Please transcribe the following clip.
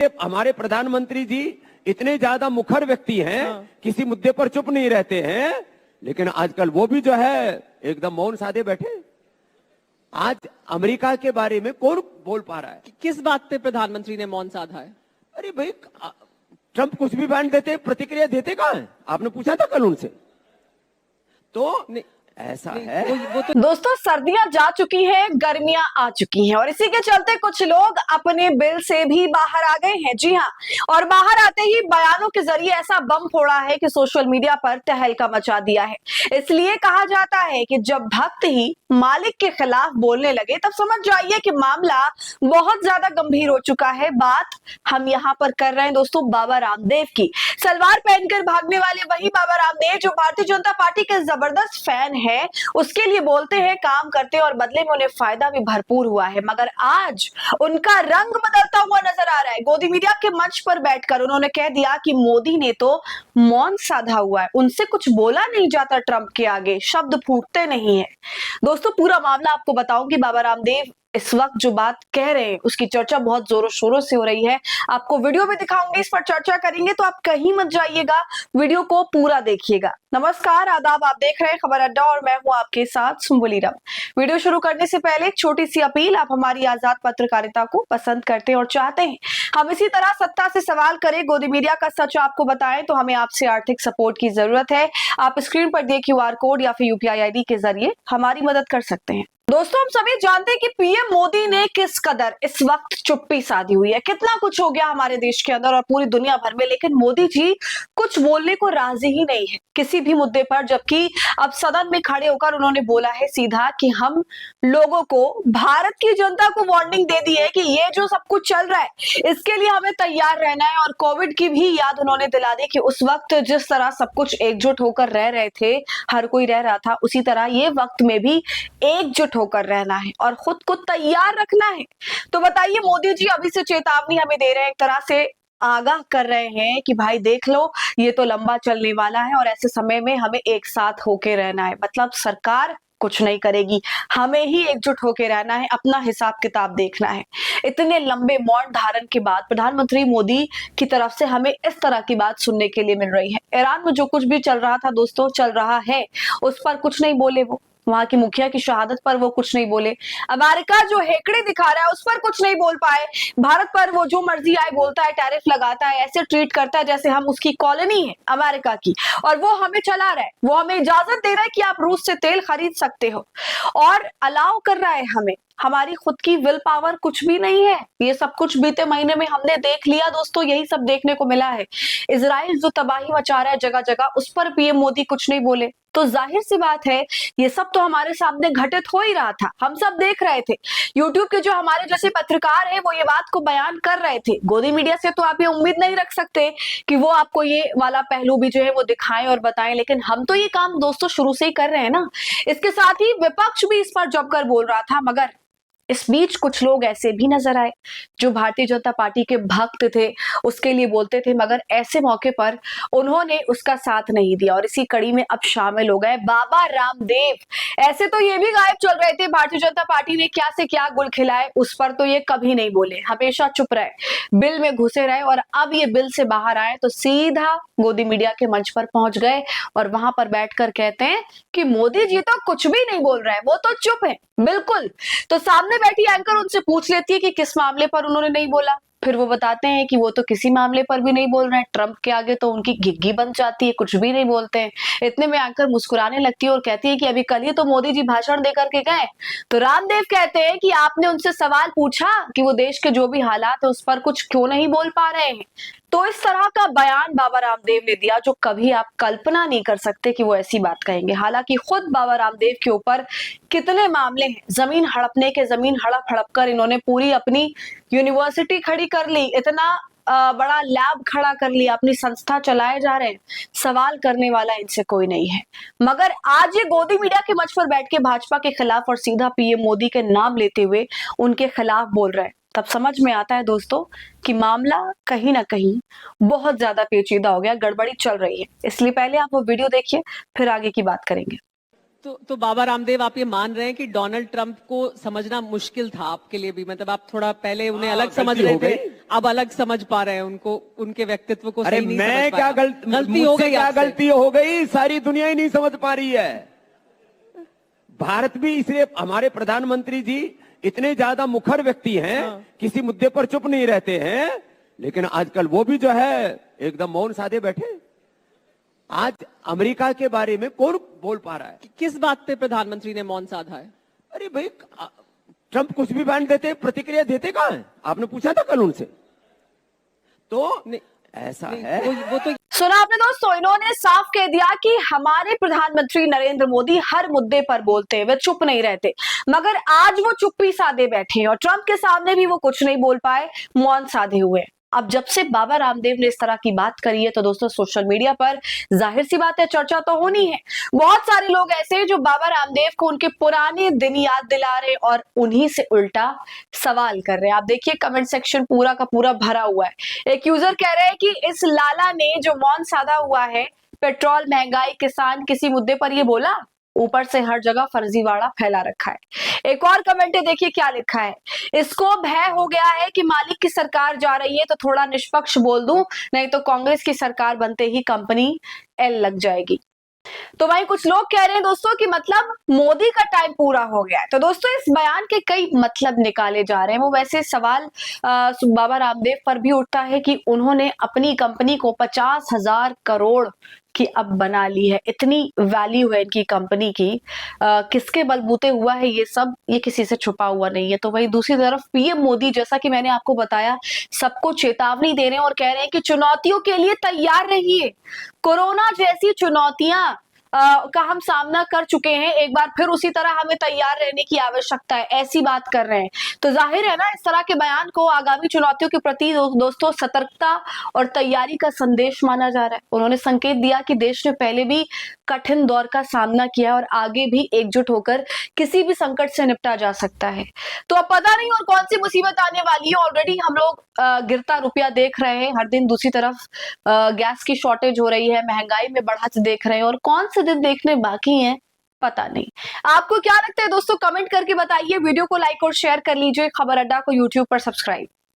हमारे प्रधानमंत्री जी इतने ज्यादा मुखर व्यक्ति हैं, किसी मुद्दे पर चुप नहीं रहते हैं, लेकिन आजकल वो भी जो है एकदम मौन साधे बैठे। आज अमेरिका के बारे में कौन बोल पा रहा है? किस बात पे प्रधानमंत्री ने मौन साधा है? अरे भाई, ट्रंप कुछ भी बयान देते, प्रतिक्रिया देते कहां है? आपने पूछा था कल उनसे? तो ऐसा है। वो तो दोस्तों, सर्दियां जा चुकी हैं, गर्मियां आ चुकी हैं और इसी के चलते कुछ लोग अपने बिल से भी बाहर आ गए हैं। जी हां, और बाहर आते ही बयानों के जरिए ऐसा बम फोड़ा है कि सोशल मीडिया पर तहलका मचा दिया है। इसलिए कहा जाता है कि जब भक्त ही मालिक के खिलाफ बोलने लगे तब समझ जाइए कि मामला बहुत ज्यादा गंभीर हो चुका है। बात हम यहाँ पर कर रहे हैं दोस्तों बाबा रामदेव की। सलवार पहनकर भागने वाले वही बाबा रामदेव जो भारतीय जनता पार्टी के जबरदस्त फैन है, उसके लिए बोलते हैं, काम करते हैं और बदले में उन्हें फायदा भी भरपूर हुआ है। मगर आज उनका रंग बदलता हुआ नजर आ रहा है। गोदी मीडिया के मंच पर बैठकर उन्होंने कह दिया कि मोदी ने तो मौन साधा हुआ है, उनसे कुछ बोला नहीं जाता, ट्रंप के आगे शब्द फूटते नहीं है। दोस्तों, पूरा मामला आपको बताऊंगी। बाबा रामदेव इस वक्त जो बात कह रहे हैं उसकी चर्चा बहुत जोरों शोरों से हो रही है। आपको वीडियो भी दिखाऊंगी, इस पर चर्चा करेंगे, तो आप कहीं मत जाइएगा, वीडियो को पूरा देखिएगा। नमस्कार, आदाब, आप देख रहे हैं खबर अड्डा और मैं हूं आपके साथ सुम्बुली राम। वीडियो शुरू करने से पहले एक छोटी सी अपील, आप हमारी आजाद पत्रकारिता को पसंद करते हैं और चाहते हैं हम इसी तरह सत्ता से सवाल करें, गोदी मीडिया का सच आपको बताएं, तो हमें आपसे आर्थिक सपोर्ट की जरूरत है। आप स्क्रीन पर दिए QR कोड या फिर यूपीआई ID के जरिए हमारी मदद कर सकते हैं। दोस्तों, हम सभी जानते हैं कि पीएम मोदी ने किस कदर इस वक्त चुप्पी साधी हुई है। कितना कुछ हो गया हमारे देश के अंदर और पूरी दुनिया भर में, लेकिन मोदी जी कुछ बोलने को राजी ही नहीं है किसी भी मुद्दे पर। जबकि अब सदन में खड़े होकर उन्होंने बोला है सीधा कि हम लोगों को, भारत की जनता को वार्निंग दे दी है कि ये जो सब कुछ चल रहा है इसके लिए हमें तैयार रहना है। और कोविड की भी याद उन्होंने दिला दी कि उस वक्त जिस तरह सब कुछ एकजुट होकर रह रहे थे, हर कोई रह रहा था, उसी तरह ये वक्त में भी एकजुट होकर रहना है और खुद को तैयार रखना है। तो बताइए, मोदी जी अभी से चेतावनी हमें दे रहे हैं, एक तरह से आगाह कर रहे हैं कि भाई देख लो, ये तो लंबा चलने वाला है और ऐसे समय में हमें एक साथ होके रहना है। मतलब सरकार कुछ नहीं करेगी, हमें ही एकजुट होके रहना है, अपना हिसाब किताब देखना है। इतने लंबे मौन धारण के बाद प्रधानमंत्री मोदी की तरफ से हमें इस तरह की बात सुनने के लिए मिल रही है। ईरान में जो कुछ भी चल रहा था दोस्तों, चल रहा है, उस पर कुछ नहीं बोले वो। वहां की मुखिया की शहादत पर वो कुछ नहीं बोले। अमेरिका जो हेकड़े दिखा रहा है उस पर कुछ नहीं बोल पाए। भारत पर वो जो मर्जी आए बोलता है, टैरिफ लगाता है, ऐसे ट्रीट करता है जैसे हम उसकी कॉलोनी है अमेरिका की, और वो हमें चला रहा है, वो हमें इजाजत दे रहा है कि आप रूस से तेल खरीद सकते हो और अलाउ कर रहा है हमें। हमारी खुद की विल पावर कुछ भी नहीं है। ये सब कुछ बीते महीने में हमने देख लिया दोस्तों, यही सब देखने को मिला है। इजराइल जो तबाही मचा रहा है जगह जगह, उस पर पीएम मोदी कुछ नहीं बोले। तो जाहिर सी बात है, ये सब तो हमारे सामने घटित हो ही रहा था, हम सब देख रहे थे। यूट्यूब के जो हमारे जैसे पत्रकार हैं वो ये बात को बयान कर रहे थे। गोदी मीडिया से तो आप ये उम्मीद नहीं रख सकते कि वो आपको ये वाला पहलू भी जो है वो दिखाएं और बताएं, लेकिन हम तो ये काम दोस्तों शुरू से ही कर रहे हैं ना। इसके साथ ही विपक्ष भी इस पर जमकर बोल रहा था, मगर इस बीच कुछ लोग ऐसे भी नजर आए जो भारतीय जनता पार्टी के भक्त थे, उसके लिए बोलते थे, मगर ऐसे मौके पर उन्होंने उसका साथ नहीं दिया और इसी कड़ी में अब शामिल हो गए बाबा रामदेव। ऐसे तो ये भी गायब चल रहे थे, भारतीय जनता पार्टी ने क्या से क्या गुल खिलाए उस पर तो ये कभी नहीं बोले, हमेशा चुप रहे, बिल में घुसे रहे। और अब ये बिल से बाहर आए तो सीधा गोदी मीडिया के मंच पर पहुंच गए और वहां पर बैठकर कहते हैं कि मोदी जी तो कुछ भी नहीं बोल रहे हैं, वो तो चुप है बिल्कुल। तो सामने बैठी एंकर उनसे पूछ लेती है कि किस मामले पर उन्होंने नहीं बोला। फिर वो बताते हैं कि वो तो किसी मामले पर भी नहीं बोल रहे हैं, ट्रंप के आगे तो उनकी घिग्गी बन जाती है, कुछ भी नहीं बोलते हैं। इतने में एंकर मुस्कुराने लगती है और कहती है कि अभी कल ही तो मोदी जी भाषण देकर के गए। तो रामदेव कहते हैं कि आपने उनसे सवाल पूछा कि वो देश के जो भी हालात है उस पर कुछ क्यों नहीं बोल पा रहे हैं। तो इस तरह का बयान बाबा रामदेव ने दिया जो कभी आप कल्पना नहीं कर सकते कि वो ऐसी बात कहेंगे। हालांकि खुद बाबा रामदेव के ऊपर कितने मामले हैं, जमीन हड़पने के, जमीन हड़प हड़प कर इन्होंने पूरी अपनी यूनिवर्सिटी खड़ी कर ली, इतना बड़ा लैब खड़ा कर लिया, अपनी संस्था चलाए जा रहे हैं, सवाल करने वाला इनसे कोई नहीं है। मगर आज ये गोदी मीडिया के मंच पर बैठ के भाजपा के खिलाफ और सीधा पीएम मोदी के नाम लेते हुए उनके खिलाफ बोल रहे हैं। तब समझ में आता है दोस्तों कि मामला कहीं ना कहीं बहुत ज्यादा पेचीदा हो गया, गड़बड़ी चल रही है। इसलिए पहले आप वो वीडियो देखिए, फिर आगे की बात करेंगे। तो बाबा रामदेव, आप ये मान रहे हैं कि डोनाल्ड ट्रंप को समझना मुश्किल था आपके लिए भी? मतलब आप थोड़ा पहले उन्हें अलग समझ गलती रहे हो थे, गई। अब अलग समझ पा रहे हैं उनको, उनके व्यक्तित्व को अरे सही नहीं मैं समझ क्या पाया। गलती हो गई क्या आपसे। गलती हो गई, सारी दुनिया ही नहीं समझ पा रही है। भारत भी इसलिए, हमारे प्रधानमंत्री जी इतने ज्यादा मुखर व्यक्ति हैं, किसी मुद्दे पर चुप नहीं रहते हैं, लेकिन आजकल वो भी जो है एकदम मौन साधे बैठे। आज अमेरिका के बारे में कौन बोल पा रहा है? किस बात पे प्रधानमंत्री ने मौन साधा है? अरे भाई, ट्रंप कुछ भी बयान देते, प्रतिक्रिया देते कहां है? आपने पूछा था कल उनसे? तो ऐसा है। वो तो सुना आपने दोस्तों, इन्होंने साफ कह दिया कि हमारे प्रधानमंत्री नरेंद्र मोदी हर मुद्दे पर बोलते हैं, वे चुप नहीं रहते, मगर आज वो चुप्पी साधे बैठे हैं और ट्रंप के सामने भी वो कुछ नहीं बोल पाए, मौन साधे हुए। अब जब से बाबा रामदेव ने इस तरह की बात करी है तो दोस्तों सोशल मीडिया पर जाहिर सी बात है चर्चा तो होनी है। बहुत सारे लोग ऐसे हैं जो बाबा रामदेव को उनके पुराने दिन याद दिला रहे और उन्हीं से उल्टा सवाल कर रहे हैं। आप देखिए कमेंट सेक्शन पूरा का पूरा भरा हुआ है। एक यूजर कह रहे हैं कि इस लाला ने जो मौन साधा हुआ है, पेट्रोल, महंगाई, किसान, किसी मुद्दे पर ये बोला? ऊपर से हर जगह फर्जीवाड़ा फैला रखा है। एक और कमेंट है, देखिए क्या लिखा है, इसको भय हो गया है कि मालिक की सरकार जा रही है तो थोड़ा निष्पक्ष बोल दूं, नहीं तो कांग्रेस की सरकार बनते ही कंपनी एल लग जाएगी। तो भाई कुछ लोग कह रहे हैं दोस्तों कि मतलब मोदी का टाइम पूरा हो गया है। तो दोस्तों इस बयान के कई मतलब निकाले जा रहे हैं। वो वैसे सवाल बाबा रामदेव पर भी उठता है कि उन्होंने अपनी कंपनी को 50,000 करोड़ की अब बना ली है, इतनी वैल्यू है इनकी कंपनी की, किसके बलबूते हुआ है ये सब, ये किसी से छुपा हुआ नहीं है। तो वही दूसरी तरफ पीएम मोदी, जैसा कि मैंने आपको बताया, सबको चेतावनी दे रहे हैं और कह रहे हैं कि चुनौतियों के लिए तैयार रहिए। कोरोना जैसी चुनौतियां का हम सामना कर चुके हैं, एक बार फिर उसी तरह हमें तैयार रहने की आवश्यकता है, ऐसी बात कर रहे हैं। तो जाहिर है ना, इस तरह के बयान को आगामी चुनौतियों के प्रति दोस्तों सतर्कता और तैयारी का संदेश माना जा रहा है। उन्होंने संकेत दिया कि देश ने पहले भी कठिन दौर का सामना किया और आगे भी एकजुट होकर किसी भी संकट से निपटा जा सकता है। तो अब पता नहीं और कौन सी मुसीबत आने वाली है। ऑलरेडी हम लोग गिरता रुपया देख रहे हैं हर दिन, दूसरी तरफ गैस की शॉर्टेज हो रही है, महंगाई में बढ़त देख रहे हैं, और कौन से दिन देखने बाकी हैं पता नहीं। आपको क्या लगता है दोस्तों, कमेंट करके बताइए। वीडियो को लाइक और शेयर कर लीजिए। खबर अड्डा को यूट्यूब पर सब्सक्राइब